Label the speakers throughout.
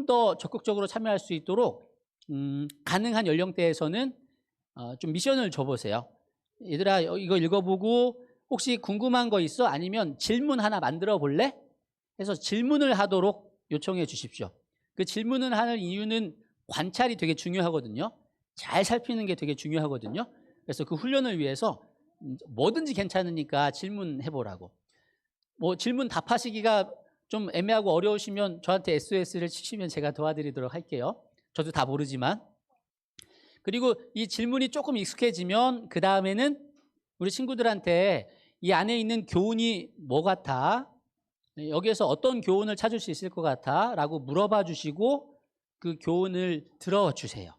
Speaker 1: 더 적극적으로 참여할 수 있도록 가능한 연령대에서는 좀 미션을 줘보세요. 얘들아 이거 읽어보고 혹시 궁금한 거 있어? 아니면 질문 하나 만들어 볼래? 해서 질문을 하도록 요청해 주십시오. 그 질문을 하는 이유는 관찰이 되게 중요하거든요. 잘 살피는 게 되게 중요하거든요. 그래서 그 훈련을 위해서 뭐든지 괜찮으니까 질문해 보라고. 뭐 질문 답하시기가 좀 애매하고 어려우시면 저한테 SOS를 치시면 제가 도와드리도록 할게요. 저도 다 모르지만. 그리고 이 질문이 조금 익숙해지면 그 다음에는 우리 친구들한테 이 안에 있는 교훈이 뭐 같아? 여기에서 어떤 교훈을 찾을 수 있을 것 같아? 라고 물어봐 주시고 그 교훈을 들어주세요.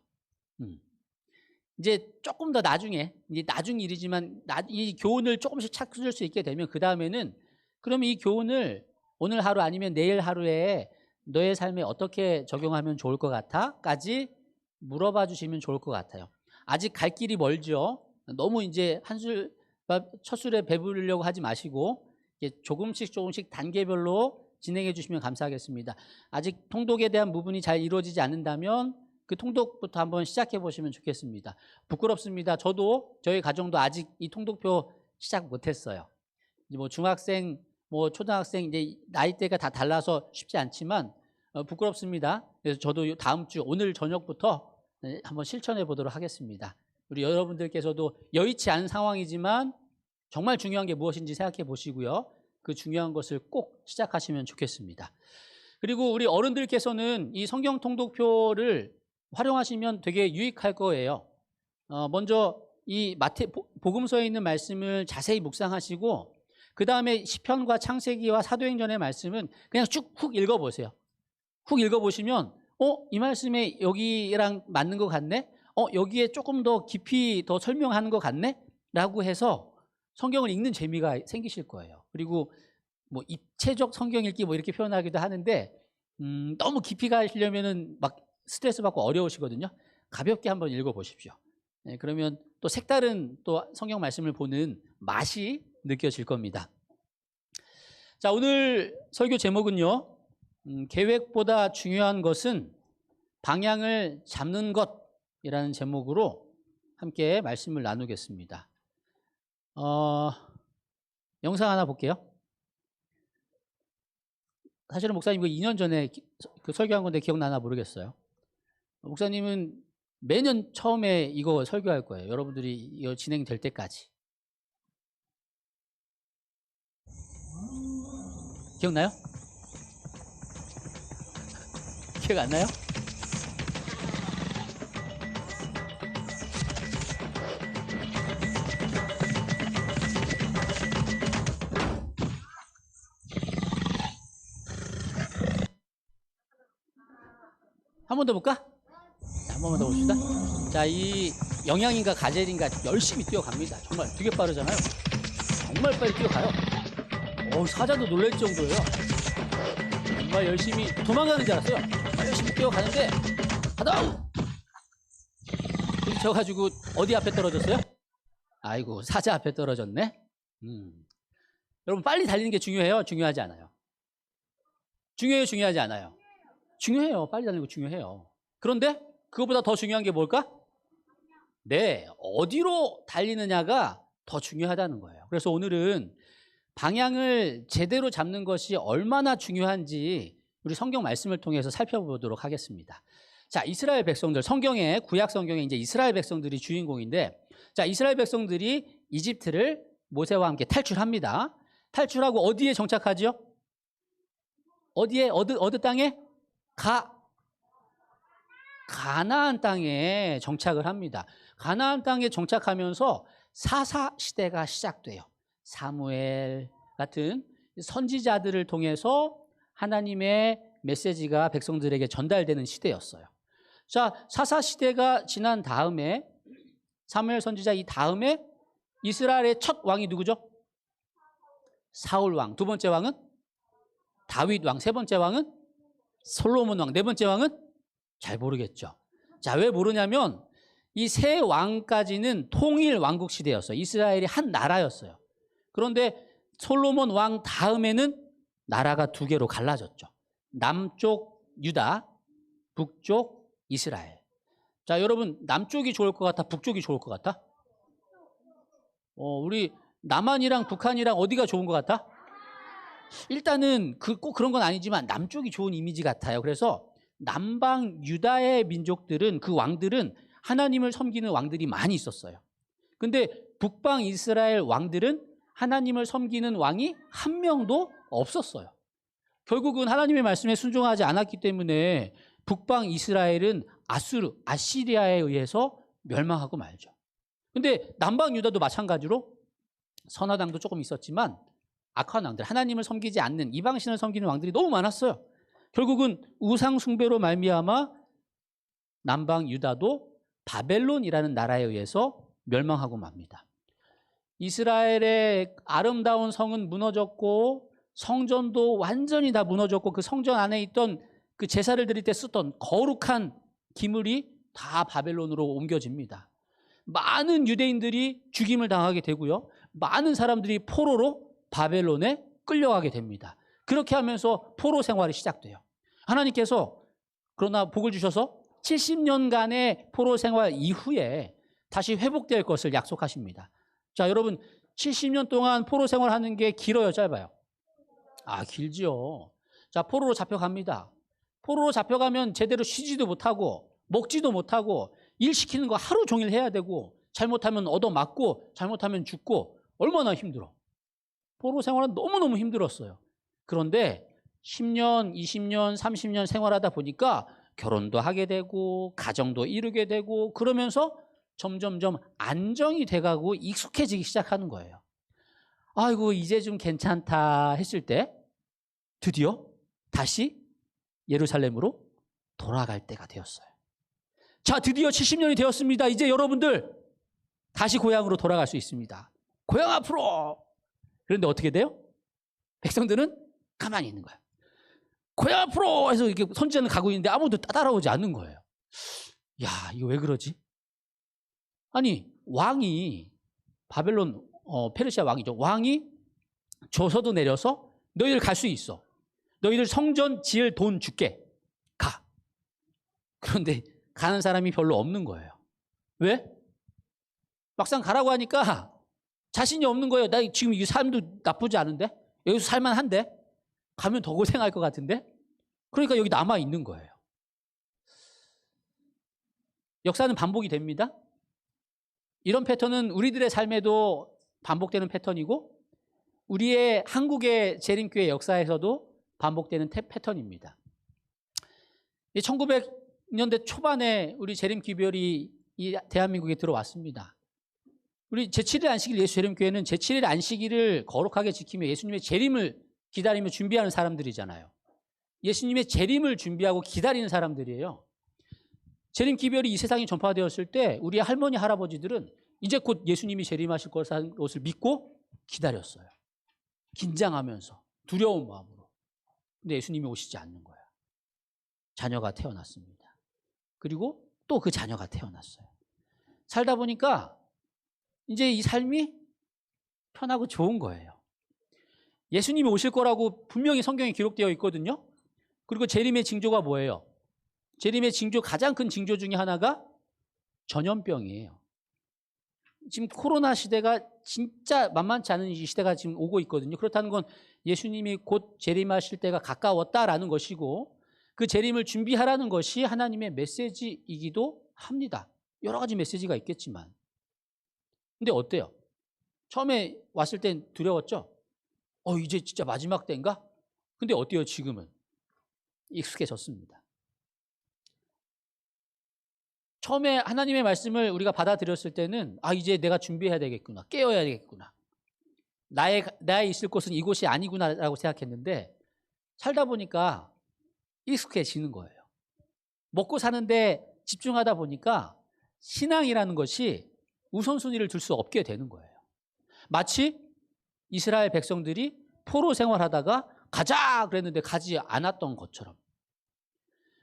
Speaker 1: 이제 조금 더 나중에, 이제 나중 일이지만 이 교훈을 조금씩 찾을 수 있게 되면 그 다음에는 그럼 이 교훈을 오늘 하루 아니면 내일 하루에 너의 삶에 어떻게 적용하면 좋을 것 같아? 까지 물어봐 주시면 좋을 것 같아요. 아직 갈 길이 멀죠. 너무 이제 첫 술에 배부르려고 하지 마시고 조금씩 단계별로 진행해 주시면 감사하겠습니다. 아직 통독에 대한 부분이 잘 이루어지지 않는다면 그 통독부터 한번 시작해 보시면 좋겠습니다. 부끄럽습니다. 저도 저희 가정도 아직 이 통독표 시작 못했어요. 뭐 중학생, 뭐 초등학생 이제 나이대가 다 달라서 쉽지 않지만 부끄럽습니다. 그래서 저도 다음 주 오늘 저녁부터 한번 실천해 보도록 하겠습니다. 우리 여러분들께서도 여의치 않은 상황이지만 정말 중요한 게 무엇인지 생각해 보시고요. 그 중요한 것을 꼭 시작하시면 좋겠습니다. 그리고 우리 어른들께서는 이 성경 통독표를 활용하시면 되게 유익할 거예요. 먼저 이 복음서에 있는 말씀을 자세히 묵상하시고 그 다음에 시편과 창세기와 사도행전의 말씀은 그냥 쭉 훅 읽어보세요. 훅 읽어보시면 이 말씀에 여기랑 맞는 것 같네? 여기에 조금 더 깊이 더 설명하는 것 같네? 라고 해서 성경을 읽는 재미가 생기실 거예요. 그리고 뭐 입체적 성경 읽기 뭐 이렇게 표현하기도 하는데 너무 깊이 가시려면은 막 스트레스 받고 어려우시거든요. 가볍게 한번 읽어보십시오. 네, 그러면 또 색다른 또 성경 말씀을 보는 맛이 느껴질 겁니다. 자, 오늘 설교 제목은요. 계획보다 중요한 것은 방향을 잡는 것이라는 제목으로 함께 말씀을 나누겠습니다. 영상 하나 볼게요. 사실은 목사님 이거 2년 전에 그 설교한 건데 기억나나 모르겠어요. 목사님은 매년 처음에 이거 설교할 거예요. 여러분들이 이거 진행될 때까지. 기억나요? 기억 안 나요? 한 번 더 볼까? 한 번만 더 봅시다. 자, 이 영양인가 가젤인가 열심히 뛰어갑니다. 정말 되게 빠르잖아요. 정말 빨리 뛰어가요. 사자도 놀랄 정도예요. 정말 열심히 도망가는 줄 알았어요. 정말 열심히 뛰어가는데 하다 부딪혀가지고 어디 앞에 떨어졌어요? 아이고, 사자 앞에 떨어졌네. 여러분 빨리 달리는 게 중요해요? 중요하지 않아요? 중요해요? 중요하지 않아요? 중요해요. 빨리 달리는 거 중요해요. 그런데 그것보다 더 중요한 게 뭘까? 네, 어디로 달리느냐가 더 중요하다는 거예요. 그래서 오늘은 방향을 제대로 잡는 것이 얼마나 중요한지 우리 성경 말씀을 통해서 살펴보도록 하겠습니다. 자, 이스라엘 백성들, 성경에, 구약 성경에 이제 이스라엘 백성들이 주인공인데, 자, 이스라엘 백성들이 이집트를 모세와 함께 탈출합니다. 탈출하고 어디에 정착하죠? 어디에, 어느 땅에? 가나안 땅에 정착을 합니다. 가나안 땅에 정착하면서 사사 시대가 시작돼요. 사무엘 같은 선지자들을 통해서 하나님의 메시지가 백성들에게 전달되는 시대였어요. 자, 사사 시대가 지난 다음에 사무엘 선지자 이 다음에 이스라엘의 첫 왕이 누구죠? 사울 왕. 두 번째 왕은 다윗 왕. 세 번째 왕은 솔로몬 왕. 네 번째 왕은 잘 모르겠죠. 자, 왜 모르냐면 이 세 왕까지는 통일 왕국 시대였어요. 이스라엘이 한 나라였어요. 그런데 솔로몬 왕 다음에는 나라가 두 개로 갈라졌죠. 남쪽 유다, 북쪽 이스라엘. 자, 여러분 남쪽이 좋을 것 같아? 북쪽이 좋을 것 같아? 우리 남한이랑 북한이랑 어디가 좋은 것 같아? 일단은 꼭 그런 건 아니지만 남쪽이 좋은 이미지 같아요. 그래서 남방 유다의 민족들은, 그 왕들은 하나님을 섬기는 왕들이 많이 있었어요. 근데 북방 이스라엘 왕들은 하나님을 섬기는 왕이 한 명도 없었어요. 결국은 하나님의 말씀에 순종하지 않았기 때문에 북방 이스라엘은 아시리아에 의해서 멸망하고 말죠. 근데 남방 유다도 마찬가지로 선화당도 조금 있었지만 악한 왕들, 하나님을 섬기지 않는 이방신을 섬기는 왕들이 너무 많았어요. 결국은 우상 숭배로 말미암아 남방 유다도 바벨론이라는 나라에 의해서 멸망하고 맙니다. 이스라엘의 아름다운 성은 무너졌고 성전도 완전히 다 무너졌고 그 성전 안에 있던 그 제사를 드릴 때 쓰던 거룩한 기물이 다 바벨론으로 옮겨집니다. 많은 유대인들이 죽임을 당하게 되고요. 많은 사람들이 포로로 바벨론에 끌려가게 됩니다. 그렇게 하면서 포로 생활이 시작돼요. 하나님께서 그러나 복을 주셔서 70년간의 포로 생활 이후에 다시 회복될 것을 약속하십니다. 자, 여러분 70년 동안 포로 생활하는 게 길어요, 짧아요? 길지요. 자, 포로로 잡혀갑니다. 포로로 잡혀가면 제대로 쉬지도 못하고 먹지도 못하고 일 시키는 거 하루 종일 해야 되고 잘못하면 얻어맞고 잘못하면 죽고 얼마나 힘들어. 포로 생활은 너무너무 힘들었어요. 그런데 10년, 20년, 30년 생활하다 보니까 결혼도 하게 되고 가정도 이루게 되고 그러면서 점점점 안정이 돼가고 익숙해지기 시작하는 거예요. 아이고 이제 좀 괜찮다 했을 때 드디어 다시 예루살렘으로 돌아갈 때가 되었어요. 자, 드디어 70년이 되었습니다. 이제 여러분들 다시 고향으로 돌아갈 수 있습니다. 고향 앞으로. 그런데 어떻게 돼요? 백성들은 가만히 있는 거예요. 고향 앞으로 해서 이렇게 선지자는 가고 있는데 아무도 따라오지 않는 거예요. 야, 이거 왜 그러지? 아니, 왕이 바벨론 페르시아 왕이죠. 왕이 조서도 내려서 너희들 갈 수 있어. 너희들 성전 지을 돈 줄게. 가. 그런데 가는 사람이 별로 없는 거예요. 왜? 막상 가라고 하니까 자신이 없는 거예요. 나 지금 이 삶도 나쁘지 않은데? 여기서 살만한데? 가면 더 고생할 것 같은데? 그러니까 여기 남아 있는 거예요. 역사는 반복이 됩니다. 이런 패턴은 우리들의 삶에도 반복되는 패턴이고 우리의 한국의 재림교회 역사에서도 반복되는 패턴입니다. 1900년대 초반에 우리 재림기별이 이 대한민국에 들어왔습니다. 우리 제7일 안식일 예수 재림교회는 제7일 안식일을 거룩하게 지키며 예수님의 재림을 기다리며 준비하는 사람들이잖아요. 예수님의 재림을 준비하고 기다리는 사람들이에요. 재림 기별이 이 세상에 전파되었을 때 우리 할머니 할아버지들은 이제 곧 예수님이 재림하실 것을 믿고 기다렸어요. 긴장하면서 두려운 마음으로. 근데 예수님이 오시지 않는 거야. 자녀가 태어났습니다. 그리고 또 그 자녀가 태어났어요. 살다 보니까 이제 이 삶이 편하고 좋은 거예요. 예수님이 오실 거라고 분명히 성경에 기록되어 있거든요. 그리고 재림의 징조가 뭐예요? 재림의 징조, 가장 큰 징조 중에 하나가 전염병이에요. 지금 코로나 시대가 진짜 만만치 않은 이 시대가 지금 오고 있거든요. 그렇다는 건 예수님이 곧 재림하실 때가 가까웠다라는 것이고 그 재림을 준비하라는 것이 하나님의 메시지이기도 합니다. 여러 가지 메시지가 있겠지만. 근데 어때요? 처음에 왔을 땐 두려웠죠? 이제 진짜 마지막 때인가? 근데 어때요, 지금은? 익숙해졌습니다. 처음에 하나님의 말씀을 우리가 받아들였을 때는 이제 내가 준비해야 되겠구나. 깨어야 되겠구나. 나의 있을 곳은 이곳이 아니구나라고 생각했는데 살다 보니까 익숙해지는 거예요. 먹고 사는데 집중하다 보니까 신앙이라는 것이 우선순위를 둘 수 없게 되는 거예요. 마치 이스라엘 백성들이 포로 생활하다가 가자 그랬는데 가지 않았던 것처럼.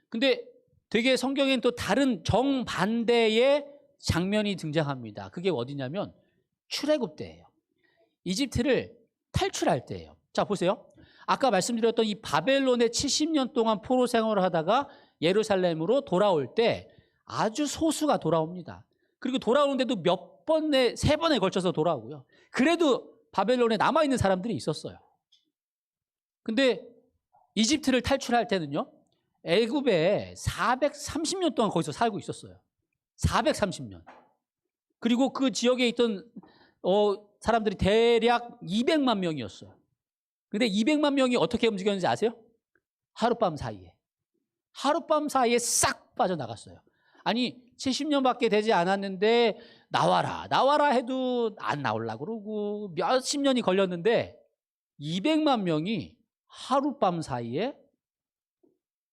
Speaker 1: 근데 되게 성경엔 또 다른 정반대의 장면이 등장합니다. 그게 어디냐면 출애굽 때예요. 이집트를 탈출할 때예요. 자, 보세요. 아까 말씀드렸던 이 바벨론에 70년 동안 포로 생활을 하다가 예루살렘으로 돌아올 때 아주 소수가 돌아옵니다. 그리고 돌아오는데도 몇 번에, 3번에 걸쳐서 돌아오고요. 그래도 바벨론에 남아있는 사람들이 있었어요. 근데 이집트를 탈출할 때는요, 애굽에 430년 동안 거기서 살고 있었어요. 430년. 그리고 그 지역에 있던 사람들이 대략 200만 명이었어요. 근데 200만 명이 어떻게 움직였는지 아세요? 하룻밤 사이에. 하룻밤 사이에 싹 빠져나갔어요. 아니 70년밖에 되지 않았는데 나와라 해도 안 나오려고 그러고 몇십 년이 걸렸는데 200만 명이 하룻밤 사이에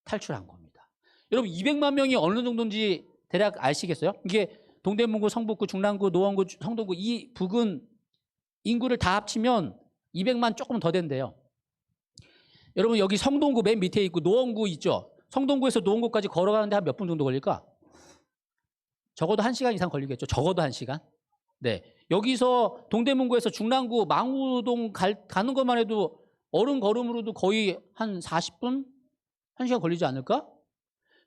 Speaker 1: 탈출한 겁니다. 여러분 200만 명이 어느 정도인지 대략 아시겠어요? 이게 동대문구, 성북구, 중랑구, 노원구, 성동구 이 북은 인구를 다 합치면 200만 조금 더 된대요. 여러분 여기 성동구 맨 밑에 있고 노원구 있죠? 성동구에서 노원구까지 걸어가는데 한 몇 분 정도 걸릴까? 적어도 1시간 이상 걸리겠죠. 적어도 1시간. 네. 여기서 동대문구에서 중랑구, 망우동 가는 것만 해도 어른 걸음으로도 거의 한 40분? 1시간 걸리지 않을까?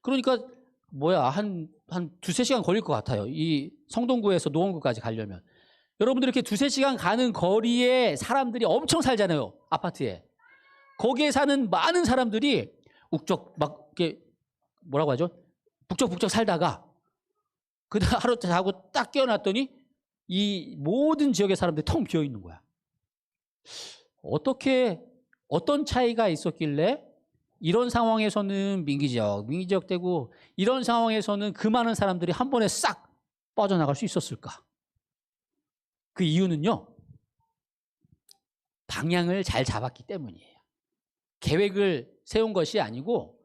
Speaker 1: 그러니까 한 2-3시간 걸릴 것 같아요. 이 성동구에서 노원구까지 가려면. 여러분들 이렇게 2-3시간 가는 거리에 사람들이 엄청 살잖아요. 아파트에. 거기에 사는 많은 사람들이 막 이렇게 뭐라고 하죠? 북적북적 살다가 그다음 하루 자고 딱 깨어났더니 이 모든 지역의 사람들이 텅 비어 있는 거야. 어떤 차이가 있었길래 이런 상황에서는 민기지역 되고 이런 상황에서는 그 많은 사람들이 한 번에 싹 빠져나갈 수 있었을까? 그 이유는요, 방향을 잘 잡았기 때문이에요. 계획을 세운 것이 아니고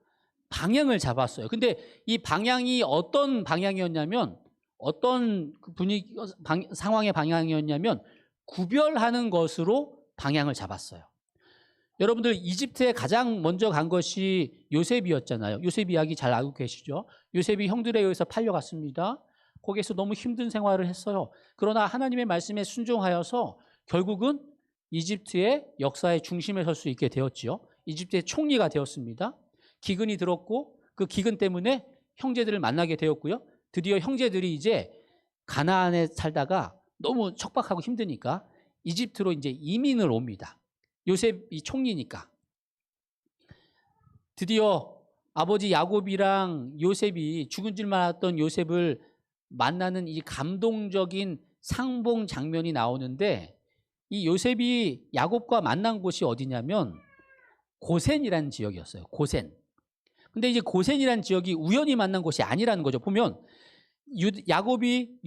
Speaker 1: 방향을 잡았어요. 근데 이 방향이 어떤 방향이었냐면, 어떤 분위기, 상황의 방향이었냐면 구별하는 것으로 방향을 잡았어요. 여러분들 이집트에 가장 먼저 간 것이 요셉이었잖아요. 요셉 이야기 잘 알고 계시죠? 요셉이 형들에 의해서 팔려갔습니다. 거기에서 너무 힘든 생활을 했어요. 그러나 하나님의 말씀에 순종하여서 결국은 이집트의 역사의 중심에 설 수 있게 되었지요. 이집트의 총리가 되었습니다. 기근이 들었고 그 기근 때문에 형제들을 만나게 되었고요. 드디어 형제들이 이제 가나안에 살다가 너무 척박하고 힘드니까 이집트로 이제 이민을 옵니다. 요셉이 총리니까. 드디어 아버지 야곱이랑 요셉이 죽은 줄 알았던 요셉을 만나는 이 감동적인 상봉 장면이 나오는데, 이 요셉이 야곱과 만난 곳이 어디냐면 고센이라는 지역이었어요. 고센. 근데 이제 고센이라는 지역이 우연히 만난 곳이 아니라는 거죠. 보면 야곱이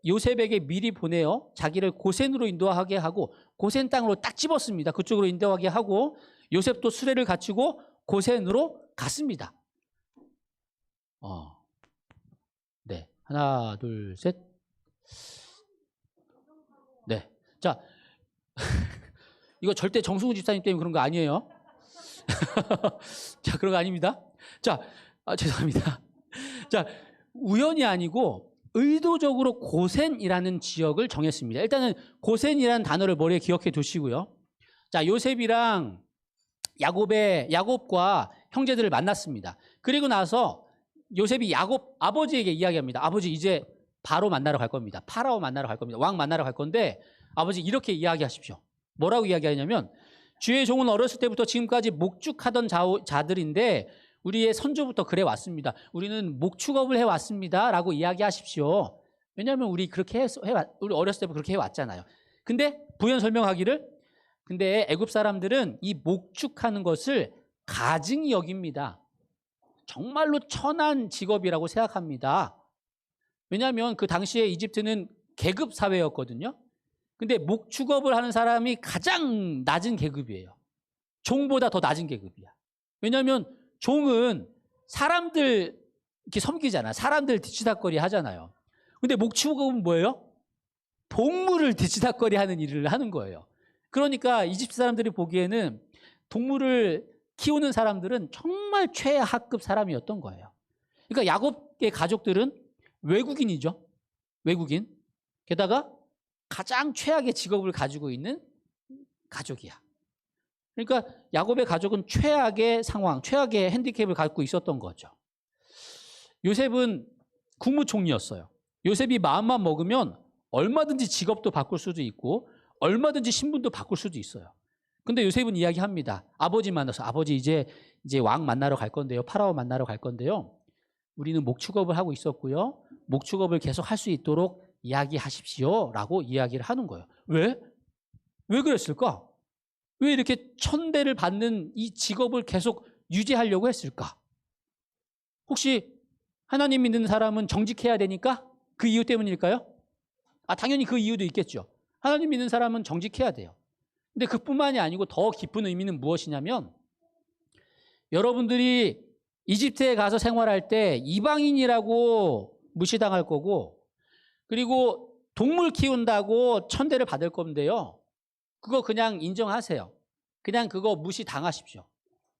Speaker 1: 요셉에게 미리 보내어 자기를 고센으로 인도하게 하고 고센 땅으로 딱 집었습니다. 그쪽으로 인도하게 하고 요셉도 수레를 갖추고 고센으로 갔습니다. 네. 하나, 둘, 셋. 네. 자, 이거 절대 정승우 집사님 때문에 그런 거 아니에요. 자, 그런 거 아닙니다. 자, 죄송합니다. 자, 우연이 아니고 의도적으로 고센이라는 지역을 정했습니다. 일단은 고센이라는 단어를 머리에 기억해 두시고요. 자, 요셉이랑 야곱과 형제들을 만났습니다. 그리고 나서 요셉이 야곱 아버지에게 이야기합니다. 아버지, 이제 바로 만나러 갈 겁니다. 파라오 만나러 갈 겁니다. 왕 만나러 갈 건데 아버지 이렇게 이야기하십시오. 뭐라고 이야기하냐면, 주의 종은 어렸을 때부터 지금까지 목축하던 자들인데 우리의 선조부터 그래 왔습니다. 우리는 목축업을 해왔습니다 라고 이야기하십시오. 왜냐하면 우리 어렸을 때부터 그렇게 해왔잖아요. 근데 부연 설명하기를, 근데 애굽 사람들은 이 목축하는 것을 가증히 여깁니다. 정말로 천한 직업이라고 생각합니다. 왜냐하면 그 당시에 이집트는 계급 사회였거든요. 근데 목축업을 하는 사람이 가장 낮은 계급이에요. 종보다 더 낮은 계급이야. 왜냐하면 종은 사람들 이렇게 섬기잖아. 사람들 뒤치다꺼리 하잖아요. 근데 목축업은 뭐예요? 동물을 뒤치다꺼리 하는 일을 하는 거예요. 그러니까 이집트 사람들이 보기에는 동물을 키우는 사람들은 정말 최하급 사람이었던 거예요. 그러니까 야곱의 가족들은 외국인이죠. 외국인. 게다가 가장 최악의 직업을 가지고 있는 가족이야. 그러니까 야곱의 가족은 최악의 상황, 최악의 핸디캡을 갖고 있었던 거죠. 요셉은 국무총리였어요. 요셉이 마음만 먹으면 얼마든지 직업도 바꿀 수도 있고 얼마든지 신분도 바꿀 수도 있어요. 근데 요셉은 이야기합니다. 아버지 만나서 아버지 이제 왕 만나러 갈 건데요. 파라오 만나러 갈 건데요. 우리는 목축업을 하고 있었고요. 목축업을 계속 할 수 있도록 이야기하십시오라고 이야기를 하는 거예요. 왜? 왜 그랬을까? 왜 이렇게 천대를 받는 이 직업을 계속 유지하려고 했을까? 혹시 하나님 믿는 사람은 정직해야 되니까 그 이유 때문일까요? 당연히 그 이유도 있겠죠. 하나님 믿는 사람은 정직해야 돼요. 근데 그뿐만이 아니고 더 깊은 의미는 무엇이냐면 여러분들이 이집트에 가서 생활할 때 이방인이라고 무시당할 거고 그리고 동물 키운다고 천대를 받을 건데요. 그거 그냥 인정하세요. 그냥 그거 무시당하십시오.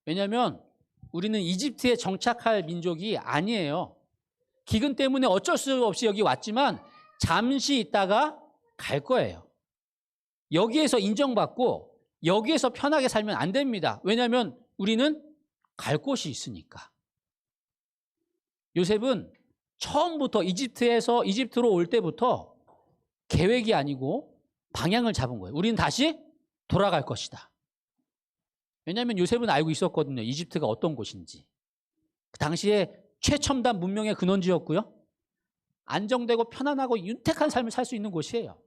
Speaker 1: 왜냐하면 우리는 이집트에 정착할 민족이 아니에요. 기근 때문에 어쩔 수 없이 여기 왔지만 잠시 있다가 갈 거예요. 여기에서 인정받고 여기에서 편하게 살면 안 됩니다. 왜냐하면 우리는 갈 곳이 있으니까. 요셉은 처음부터 이집트로 올 때부터 계획이 아니고 방향을 잡은 거예요. 우리는 다시 돌아갈 것이다. 왜냐하면 요셉은 알고 있었거든요. 이집트가 어떤 곳인지. 그 당시에 최첨단 문명의 근원지였고요. 안정되고 편안하고 윤택한 삶을 살 수 있는 곳이에요.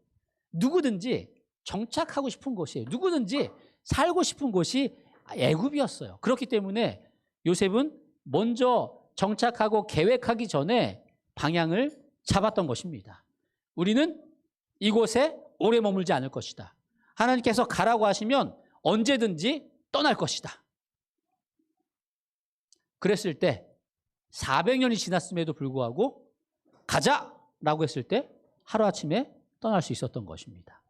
Speaker 1: 누구든지 정착하고 싶은 곳이에요. 누구든지 살고 싶은 곳이 애굽이었어요. 그렇기 때문에 요셉은 먼저 정착하고 계획하기 전에 방향을 잡았던 것입니다. 우리는 이곳에 오래 머물지 않을 것이다. 하나님께서 가라고 하시면 언제든지 떠날 것이다. 그랬을 때 400년이 지났음에도 불구하고 가자라고 했을 때 하루아침에 떠날 수 있었던 것입니다.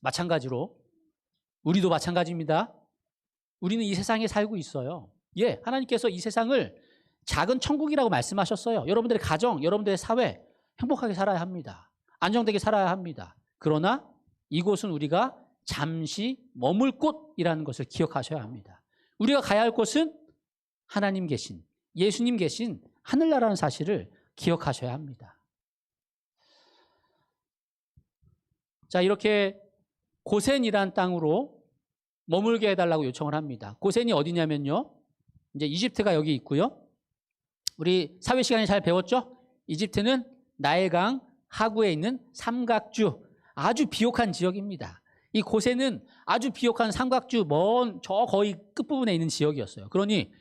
Speaker 1: 마찬가지로 우리도 마찬가지입니다. 우리는 이 세상에 살고 있어요. 하나님께서 이 세상을 작은 천국이라고 말씀하셨어요. 여러분들의 가정, 여러분들의 사회 행복하게 살아야 합니다. 안정되게 살아야 합니다. 그러나 이곳은 우리가 잠시 머물 곳이라는 것을 기억하셔야 합니다. 우리가 가야 할 곳은 하나님 계신, 예수님 계신 하늘나라는 사실을 기억하셔야 합니다. 자, 이렇게 고센이란 땅으로 머물게 해달라고 요청을 합니다. 고센이 어디냐면요. 이제 이집트가 여기 있고요. 우리 사회 시간에 잘 배웠죠? 이집트는 나일강 하구에 있는 삼각주, 아주 비옥한 지역입니다. 이 고센은 아주 비옥한 삼각주 먼 저 거의 끝부분에 있는 지역이었어요. 그러니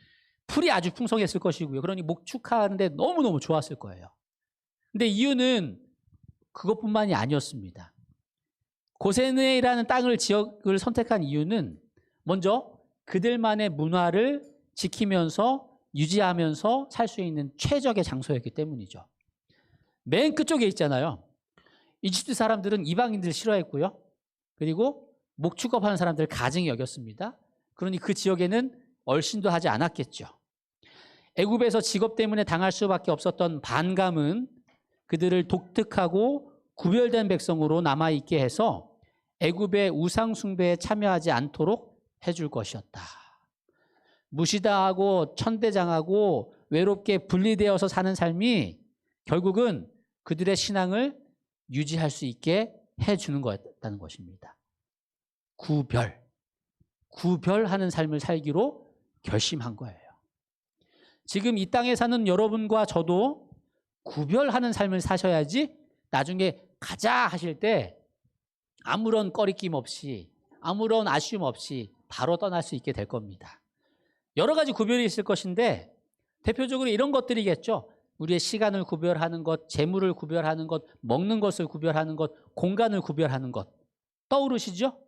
Speaker 1: 풀이 아주 풍성했을 것이고요. 그러니 목축하는데 너무너무 좋았을 거예요. 근데 이유는 그것뿐만이 아니었습니다. 고센이라는 지역을 선택한 이유는 먼저 그들만의 문화를 지키면서 유지하면서 살 수 있는 최적의 장소였기 때문이죠. 맨 끝쪽에 있잖아요. 이집트 사람들은 이방인들을 싫어했고요. 그리고 목축업하는 사람들을 가증히 여겼습니다. 그러니 그 지역에는 얼씬도 하지 않았겠죠. 애굽에서 직업 때문에 당할 수밖에 없었던 반감은 그들을 독특하고 구별된 백성으로 남아있게 해서 애굽의 우상 숭배에 참여하지 않도록 해줄 것이었다. 무시당하고 천대장하고 외롭게 분리되어서 사는 삶이 결국은 그들의 신앙을 유지할 수 있게 해주는 거였다는 것입니다. 구별하는 삶을 살기로 결심한 거예요. 지금 이 땅에 사는 여러분과 저도 구별하는 삶을 사셔야지 나중에 가자 하실 때 아무런 꺼리낌 없이 아무런 아쉬움 없이 바로 떠날 수 있게 될 겁니다. 여러 가지 구별이 있을 것인데 대표적으로 이런 것들이겠죠. 우리의 시간을 구별하는 것, 재물을 구별하는 것, 먹는 것을 구별하는 것, 공간을 구별하는 것. 떠오르시죠?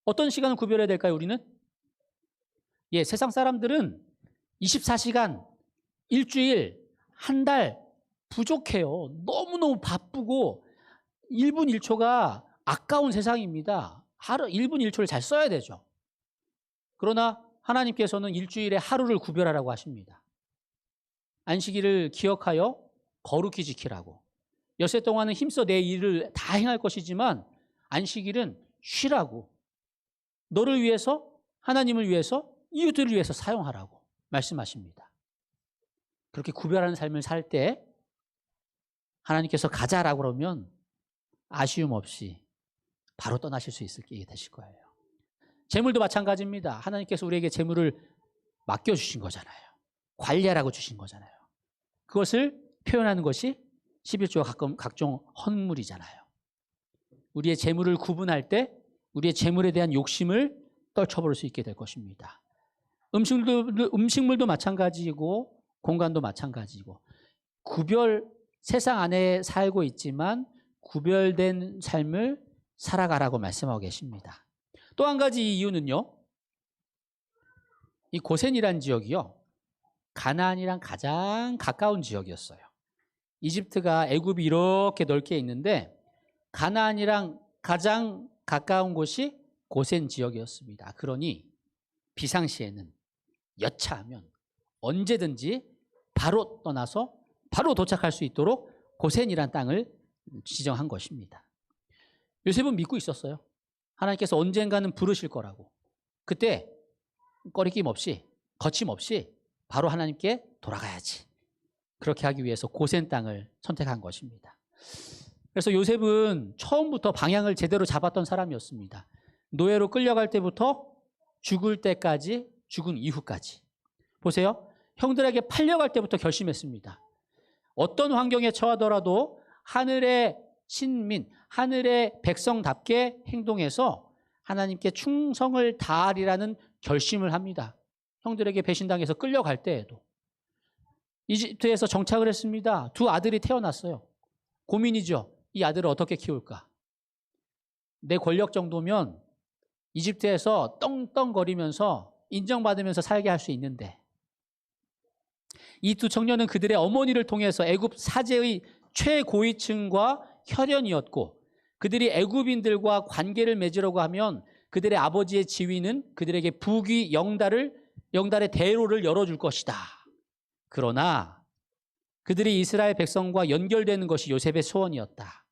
Speaker 1: 어떤 시간을 구별해야 될까요, 우리는? 세상 사람들은 24시간, 일주일, 한 달 부족해요. 너무너무 바쁘고 1분 1초가 아까운 세상입니다. 하루 1분 1초를 잘 써야 되죠. 그러나 하나님께서는 일주일에 하루를 구별하라고 하십니다. 안식일을 기억하여 거룩히 지키라고. 엿새 동안은 힘써 내 일을 다 행할 것이지만 안식일은 쉬라고. 너를 위해서, 하나님을 위해서, 이웃들을 위해서 사용하라고 말씀하십니다. 그렇게 구별하는 삶을 살 때 하나님께서 가자라고 그러면 아쉬움 없이 바로 떠나실 수 있게 되실 거예요. 재물도 마찬가지입니다. 하나님께서 우리에게 재물을 맡겨주신 거잖아요. 관리하라고 주신 거잖아요. 그것을 표현하는 것이 11조와 각종 헌물이잖아요. 우리의 재물을 구분할 때 우리의 재물에 대한 욕심을 떨쳐버릴 수 있게 될 것입니다. 음식물도 마찬가지고 공간도 마찬가지고 세상 안에 살고 있지만 구별된 삶을 살아가라고 말씀하고 계십니다. 또 한 가지 이유는요. 이 고센이란 지역이요. 가나안이랑 가장 가까운 지역이었어요. 이집트가 애굽이 이렇게 넓게 있는데 가나안이랑 가장 가까운 곳이 고센 지역이었습니다. 그러니 비상시에는 여차하면 언제든지 바로 떠나서 바로 도착할 수 있도록 고센이란 땅을 지정한 것입니다. 요셉은 믿고 있었어요. 하나님께서 언젠가는 부르실 거라고. 그때 꺼리낌 없이 거침없이 바로 하나님께 돌아가야지. 그렇게 하기 위해서 고센 땅을 선택한 것입니다. 그래서 요셉은 처음부터 방향을 제대로 잡았던 사람이었습니다. 노예로 끌려갈 때부터 죽을 때까지, 죽은 이후까지. 보세요. 형들에게 팔려갈 때부터 결심했습니다. 어떤 환경에 처하더라도 하늘의 신민, 하늘의 백성답게 행동해서 하나님께 충성을 다하리라는 결심을 합니다. 형들에게 배신당해서 끌려갈 때에도. 이집트에서 정착을 했습니다. 두 아들이 태어났어요. 고민이죠. 이 아들을 어떻게 키울까? 내 권력 정도면 이집트에서 떵떵거리면서 인정받으면서 살게 할 수 있는데 이 두 청년은 그들의 어머니를 통해서 애굽 사제의 최고위층과 혈연이었고 그들이 애굽인들과 관계를 맺으려고 하면 그들의 아버지의 지위는 그들에게 부귀 영달의 대로를 열어줄 것이다. 그러나 그들이 이스라엘 백성과 연결되는 것이 요셉의 소원이었다.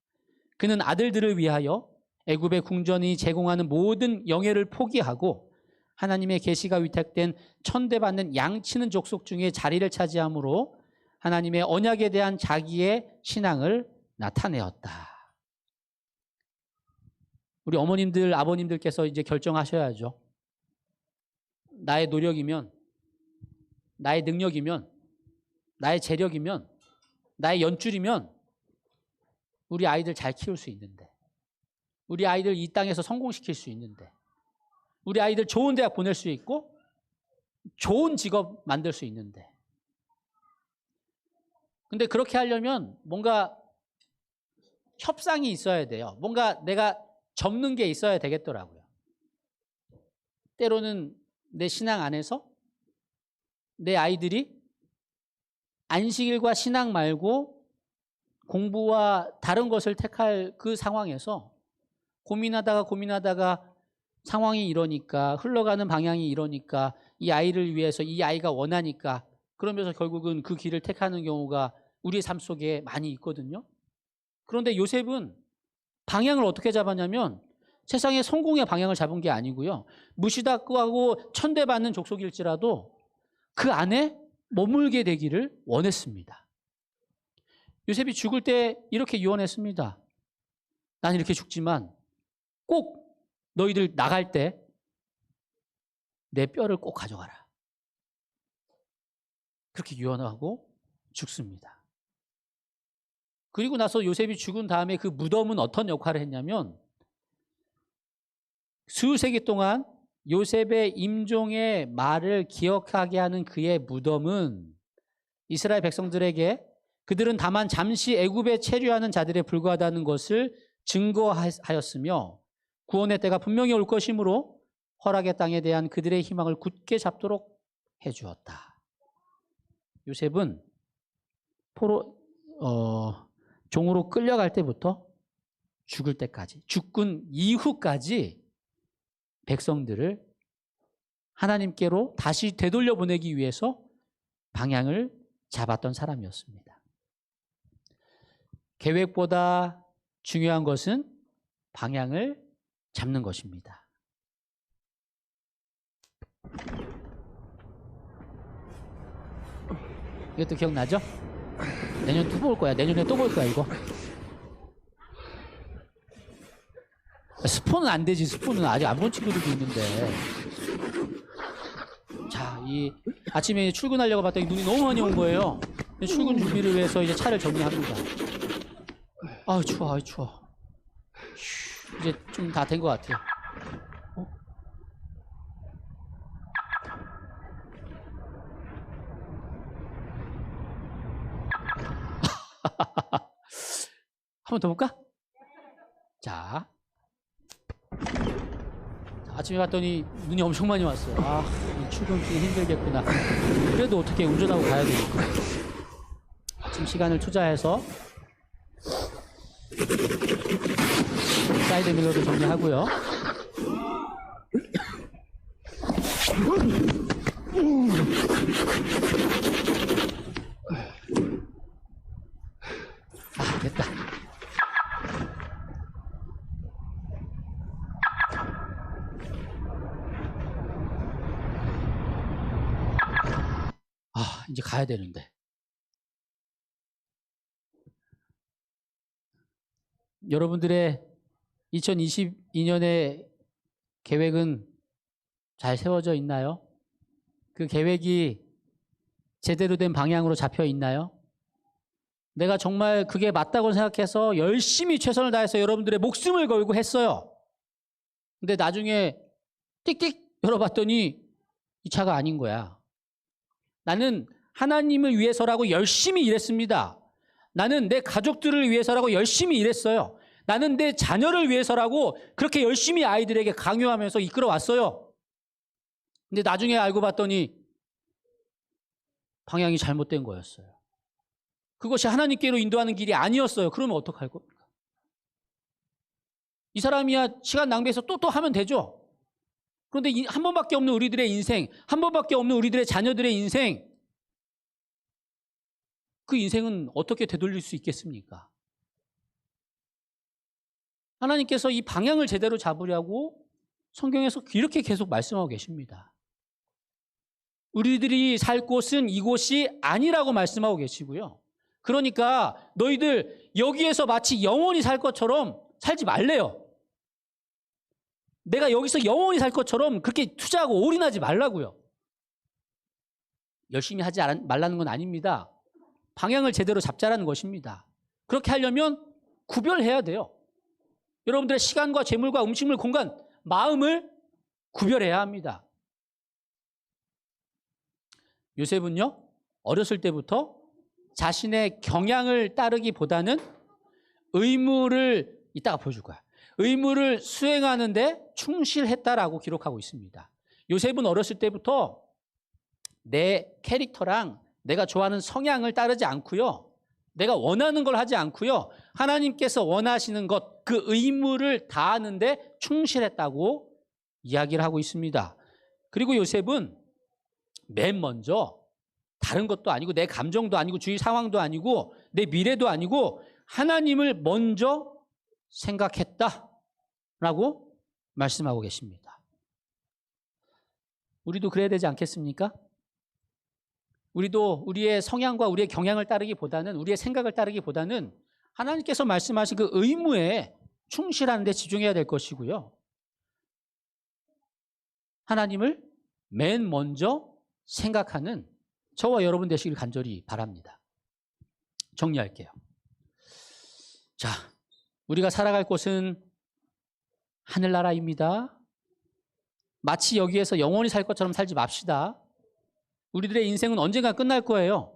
Speaker 1: 그는 아들들을 위하여 애굽의 궁전이 제공하는 모든 영예를 포기하고 하나님의 계시가 위탁된 천대받는 양치는 족속 중에 자리를 차지함으로 하나님의 언약에 대한 자기의 신앙을 나타내었다. 우리 어머님들, 아버님들께서 이제 결정하셔야죠. 나의 노력이면, 나의 능력이면, 나의 재력이면, 나의 연줄이면 우리 아이들 잘 키울 수 있는데, 우리 아이들 이 땅에서 성공시킬 수 있는데, 우리 아이들 좋은 대학 보낼 수 있고 좋은 직업 만들 수 있는데. 근데 그렇게 하려면 뭔가 협상이 있어야 돼요. 뭔가 내가 접는 게 있어야 되겠더라고요. 때로는 내 신앙 안에서 내 아이들이 안식일과 신앙 말고 공부와 다른 것을 택할 그 상황에서 고민하다가 상황이 이러니까, 흘러가는 방향이 이러니까, 이 아이를 위해서 이 아이가 원하니까, 그러면서 결국은 그 길을 택하는 경우가 우리 삶 속에 많이 있거든요. 그런데 요셉은 방향을 어떻게 잡았냐면 세상의 성공의 방향을 잡은 게 아니고요. 무시당하고 천대받는 족속일지라도 그 안에 머물게 되기를 원했습니다. 요셉이 죽을 때 이렇게 유언했습니다. 난 이렇게 죽지만 꼭 너희들 나갈 때 내 뼈를 꼭 가져가라. 그렇게 유언하고 죽습니다. 그리고 나서 요셉이 죽은 다음에 그 무덤은 어떤 역할을 했냐면 수세기 동안 요셉의 임종의 말을 기억하게 하는 그의 무덤은 이스라엘 백성들에게 그들은 다만 잠시 애굽에 체류하는 자들에 불과하다는 것을 증거하였으며 구원의 때가 분명히 올 것이므로 허락의 땅에 대한 그들의 희망을 굳게 잡도록 해주었다. 요셉은 종으로 끌려갈 때부터 죽을 때까지, 죽군 이후까지 백성들을 하나님께로 다시 되돌려 보내기 위해서 방향을 잡았던 사람이었습니다. 계획보다 중요한 것은 방향을 잡는 것입니다. 이것도 기억나죠? 내년 또 볼 거야. 내년에 또 볼 거야 이거. 스포는 안 되지. 스포는 아직 안 본 친구들도 있는데. 자, 이 아침에 출근하려고 봤더니 눈이 너무 많이 온 거예요. 출근 준비를 위해서 이제 차를 정리합니다. 아우 추워, 아우 추워. 이제 좀 다 된 것 같아요. 한 번 더 볼까? 자, 아침에 봤더니 눈이 엄청 많이 왔어요. 아, 출근길 힘들겠구나. 그래도 어떻게 운전하고 가야 되니까. 아침 시간을 투자해서 사이드 밀러도 정리하고요. 아, 됐다. 아, 이제 가야 되는데. 여러분들의 2022년의 계획은 잘 세워져 있나요? 그 계획이 제대로 된 방향으로 잡혀 있나요? 내가 정말 그게 맞다고 생각해서 열심히 최선을 다해서 여러분들의 목숨을 걸고 했어요. 근데 나중에 띡띡 열어봤더니 이 차가 아닌 거야. 나는 하나님을 위해서라고 열심히 일했습니다. 나는 내 가족들을 위해서라고 열심히 일했어요. 나는 내 자녀를 위해서라고 그렇게 열심히 아이들에게 강요하면서 이끌어왔어요. 근데 나중에 알고 봤더니 방향이 잘못된 거였어요. 그것이 하나님께로 인도하는 길이 아니었어요. 그러면 어떡할 겁니까? 이 사람이야 시간 낭비해서 또 하면 되죠. 그런데 한 번밖에 없는 우리들의 인생, 한 번밖에 없는 우리들의 자녀들의 인생, 그 인생은 어떻게 되돌릴 수 있겠습니까? 하나님께서 이 방향을 제대로 잡으려고 성경에서 이렇게 계속 말씀하고 계십니다. 우리들이 살 곳은 이곳이 아니라고 말씀하고 계시고요. 그러니까 너희들 여기에서 마치 영원히 살 것처럼 살지 말래요. 내가 여기서 영원히 살 것처럼 그렇게 투자하고 올인하지 말라고요. 열심히 하지 말라는 건 아닙니다. 방향을 제대로 잡자라는 것입니다. 그렇게 하려면 구별해야 돼요. 여러분들의 시간과 재물과 음식물, 공간, 마음을 구별해야 합니다. 요셉은요, 어렸을 때부터 자신의 경향을 따르기보다는 의무를, 이따가 보여줄 거야. 의무를 수행하는데 충실했다라고 기록하고 있습니다. 요셉은 어렸을 때부터 내 캐릭터랑 내가 좋아하는 성향을 따르지 않고요. 내가 원하는 걸 하지 않고요. 하나님께서 원하시는 것, 그 의무를 다하는데 충실했다고 이야기를 하고 있습니다. 그리고 요셉은 맨 먼저 다른 것도 아니고 내 감정도 아니고 주위 상황도 아니고 내 미래도 아니고 하나님을 먼저 생각했다라고 말씀하고 계십니다. 우리도 그래야 되지 않겠습니까? 우리도 우리의 성향과 우리의 경향을 따르기보다는, 우리의 생각을 따르기보다는 하나님께서 말씀하신 그 의무에 충실하는 데 집중해야 될 것이고요. 하나님을 맨 먼저 생각하는 저와 여러분 되시길 간절히 바랍니다. 정리할게요. 자, 우리가 살아갈 곳은 하늘나라입니다. 마치 여기에서 영원히 살 것처럼 살지 맙시다. 우리들의 인생은 언젠가 끝날 거예요.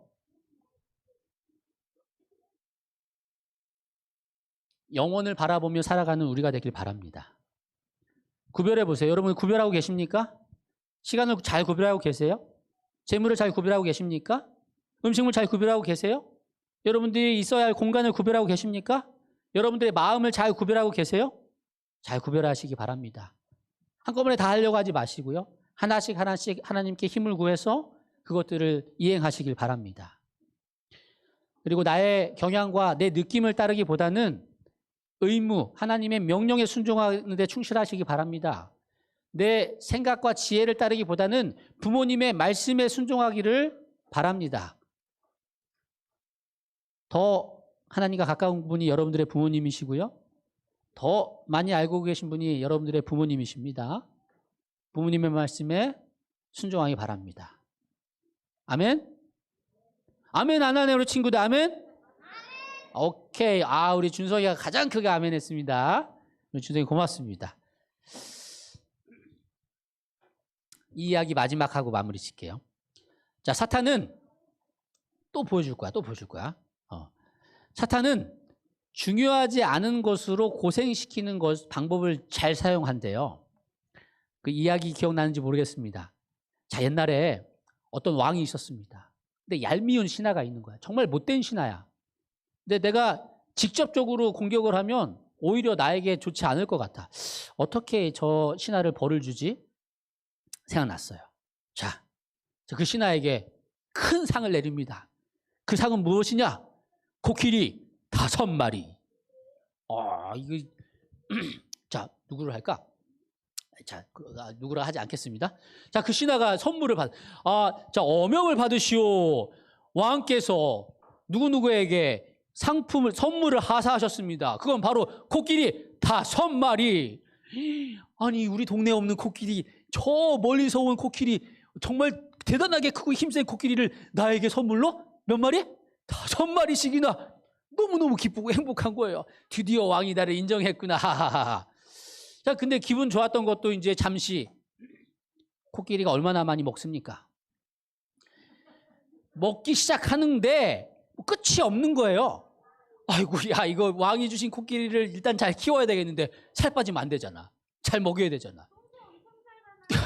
Speaker 1: 영원을 바라보며 살아가는 우리가 되길 바랍니다. 구별해 보세요. 여러분 구별하고 계십니까? 시간을 잘 구별하고 계세요? 재물을 잘 구별하고 계십니까? 음식물 잘 구별하고 계세요? 여러분들이 있어야 할 공간을 구별하고 계십니까? 여러분들의 마음을 잘 구별하고 계세요? 잘 구별하시기 바랍니다. 한꺼번에 다 하려고 하지 마시고요. 하나씩 하나씩 하나님께 힘을 구해서 그것들을 이행하시길 바랍니다. 그리고 나의 경향과 내 느낌을 따르기보다는 의무, 하나님의 명령에 순종하는 데 충실하시기 바랍니다. 내 생각과 지혜를 따르기보다는 부모님의 말씀에 순종하기를 바랍니다. 더 하나님과 가까운 분이 여러분들의 부모님이시고요. 더 많이 알고 계신 분이 여러분들의 부모님이십니다. 부모님의 말씀에 순종하기 바랍니다. 아멘? 아멘 안 하네요, 우리 친구들. 아멘? 오케이. 우리 준석이가 가장 크게 아멘 했습니다. 우리 준석이 고맙습니다. 이 이야기 마지막 하고 마무리 짓게요. 자, 사탄은 또 보여줄 거야. 사탄은 중요하지 않은 것으로 고생시키는 방법을 잘 사용한대요. 그 이야기 기억나는지 모르겠습니다. 자, 옛날에 어떤 왕이 있었습니다. 근데 얄미운 신하가 있는 거야. 정말 못된 신하야. 근데 내가 직접적으로 공격을 하면 오히려 나에게 좋지 않을 것 같아. 어떻게 저 신하를 벌을 주지? 생각났어요. 자, 그 신하에게 큰 상을 내립니다. 그 상은 무엇이냐? 코끼리 5마리. 이거 자, 누구를 할까? 자, 누구라 하지 않겠습니다. 자, 그 신하가 선물을 자, 어명을 받으시오. 왕께서 누구누구에게 선물을 하사하셨습니다. 그건 바로 코끼리 5마리. 아니, 우리 동네에 없는 코끼리, 저 멀리서 온 코끼리, 정말 대단하게 크고 힘센 코끼리를 나에게 선물로 몇 마리? 5마리씩이나. 너무너무 기쁘고 행복한 거예요. 드디어 왕이 나를 인정했구나. 하하하. 자, 근데 기분 좋았던 것도 이제 잠시. 코끼리가 얼마나 많이 먹습니까? 먹기 시작하는데 끝이 없는 거예요. 아이고, 야, 이거 왕이 주신 코끼리를 일단 잘 키워야 되겠는데 살 빠지면 안 되잖아. 잘 먹여야 되잖아.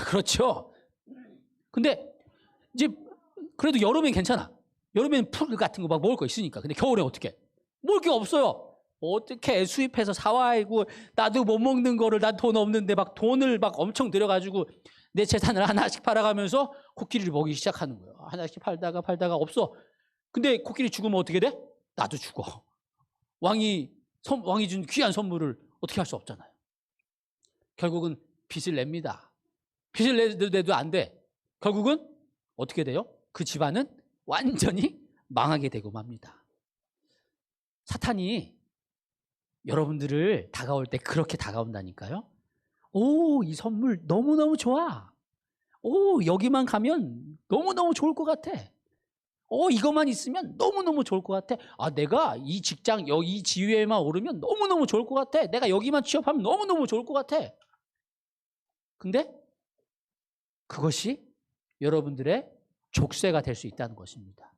Speaker 1: 그렇죠. 근데 이제 그래도 여름엔 괜찮아. 여름엔 풀 같은 거 막 먹을 거 있으니까. 근데 겨울에 어떻게? 먹을 게 없어요. 어떻게 수입해서 사와이고, 나도 못 먹는 거를, 난 돈 없는데 막 돈을 막 엄청 들여가지고 내 재산을 하나씩 팔아가면서 코끼리를 먹이기 시작하는 거예요. 하나씩 팔다가 없어. 근데 코끼리 죽으면 어떻게 돼? 나도 죽어. 왕이 준 귀한 선물을 어떻게 할 수 없잖아요. 결국은 빚을 냅니다. 빚을 내도 안 돼. 결국은 어떻게 돼요? 그 집안은 완전히 망하게 되고 맙니다. 사탄이 여러분들을 다가올 때 그렇게 다가온다니까요. 이 선물 너무너무 좋아. 여기만 가면 너무너무 좋을 것 같아. 이것만 있으면 너무너무 좋을 것 같아. 내가 이 직장, 이 지위에만 오르면 너무너무 좋을 것 같아. 내가 여기만 취업하면 너무너무 좋을 것 같아. 근데 그것이 여러분들의 족쇄가 될 수 있다는 것입니다.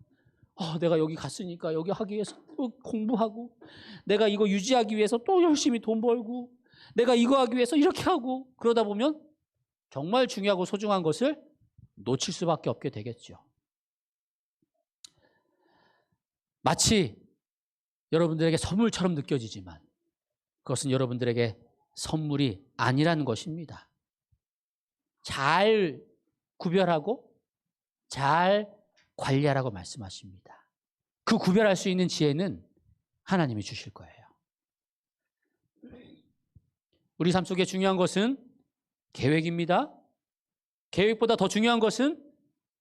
Speaker 1: 내가 여기 갔으니까 여기 하기 위해서 또 공부하고, 내가 이거 유지하기 위해서 또 열심히 돈 벌고, 내가 이거 하기 위해서 이렇게 하고, 그러다 보면 정말 중요하고 소중한 것을 놓칠 수밖에 없게 되겠죠. 마치 여러분들에게 선물처럼 느껴지지만 그것은 여러분들에게 선물이 아니라는 것입니다. 잘 구별하고 잘 관리하라고 말씀하십니다. 그 구별할 수 있는 지혜는 하나님이 주실 거예요. 우리 삶 속에 중요한 것은 계획입니다. 계획보다 더 중요한 것은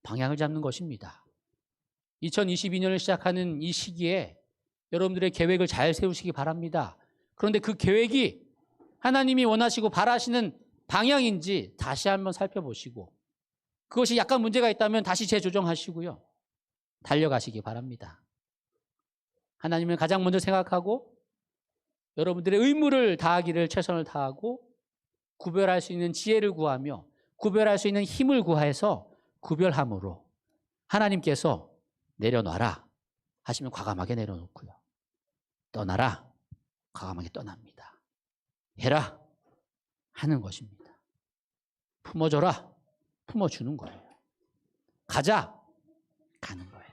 Speaker 1: 방향을 잡는 것입니다. 2022년을 시작하는 이 시기에 여러분들의 계획을 잘 세우시기 바랍니다. 그런데 그 계획이 하나님이 원하시고 바라시는 방향인지 다시 한번 살펴보시고, 그것이 약간 문제가 있다면 다시 재조정하시고요. 달려가시기 바랍니다. 하나님을 가장 먼저 생각하고 여러분들의 의무를 다하기를 최선을 다하고, 구별할 수 있는 지혜를 구하며 구별할 수 있는 힘을 구해서 구별함으로 하나님께서 내려놔라 하시면 과감하게 내려놓고요. 떠나라 과감하게 떠납니다. 해라 하는 것입니다. 품어줘라 품어주는 거예요. 가자 가는 거예요.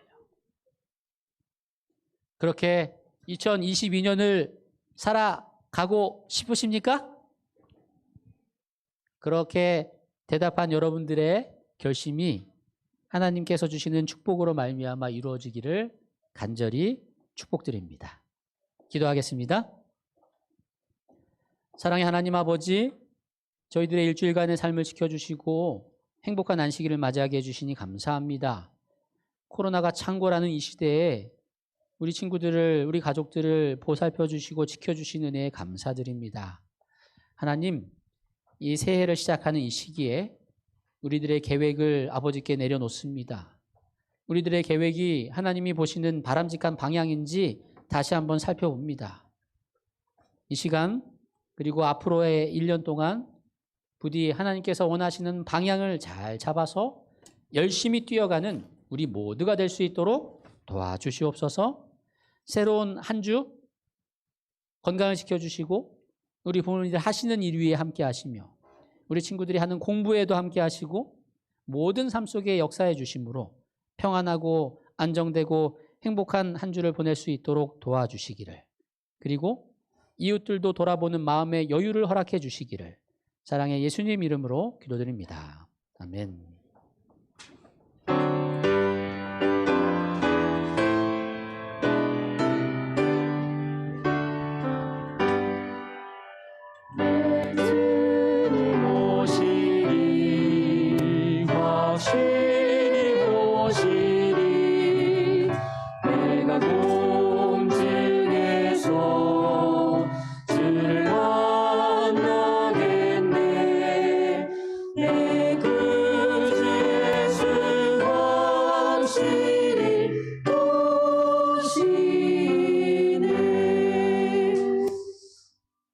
Speaker 1: 그렇게 2022년을 살아가고 싶으십니까? 그렇게 대답한 여러분들의 결심이 하나님께서 주시는 축복으로 말미암아 이루어지기를 간절히 축복드립니다. 기도하겠습니다. 사랑의 하나님 아버지, 저희들의 일주일간의 삶을 지켜주시고 행복한 안식일을 맞이하게 해주시니 감사합니다. 코로나가 창궐하는 이 시대에 우리 친구들을, 우리 가족들을 보살펴 주시고 지켜주시는 은혜에 감사드립니다. 하나님, 이 새해를 시작하는 이 시기에 우리들의 계획을 아버지께 내려놓습니다. 우리들의 계획이 하나님이 보시는 바람직한 방향인지 다시 한번 살펴봅니다. 이 시간 그리고 앞으로의 1년 동안 부디 하나님께서 원하시는 방향을 잘 잡아서 열심히 뛰어가는 우리 모두가 될 수 있도록 도와주시옵소서. 새로운 한 주 건강을 지켜주시고 우리 부모님들 하시는 일 위에 함께 하시며 우리 친구들이 하는 공부에도 함께 하시고 모든 삶 속에 역사해 주심으로 평안하고 안정되고 행복한 한 주를 보낼 수 있도록 도와주시기를, 그리고 이웃들도 돌아보는 마음의 여유를 허락해 주시기를 사랑의 예수님 이름으로 기도드립니다. 아멘.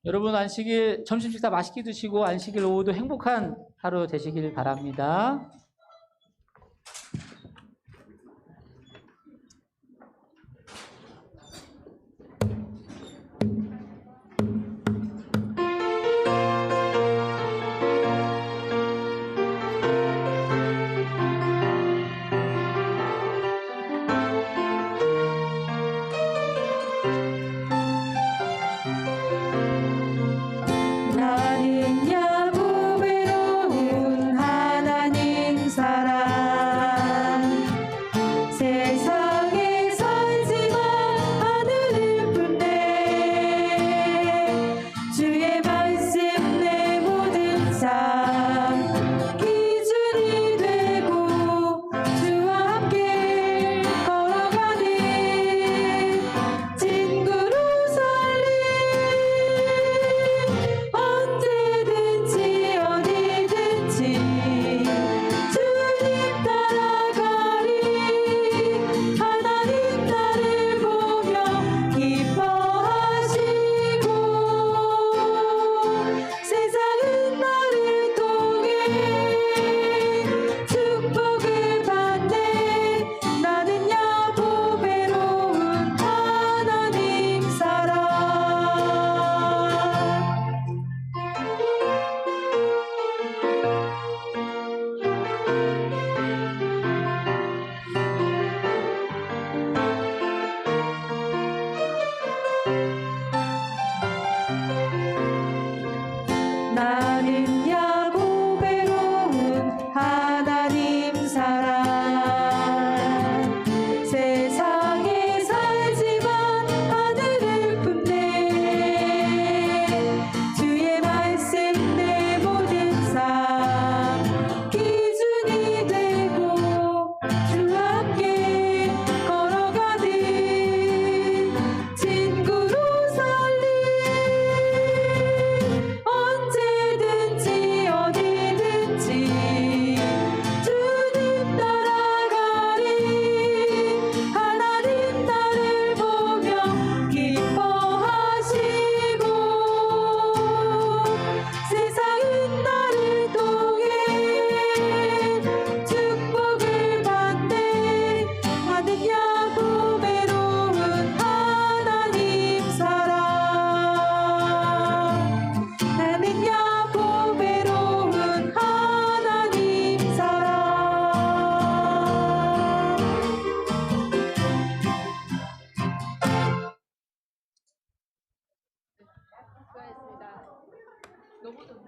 Speaker 1: 여러분 안식일 점심 식사 맛있게 드시고 안식일 오후도 행복한 하루 되시길 바랍니다.
Speaker 2: 수고하셨습니다. 너무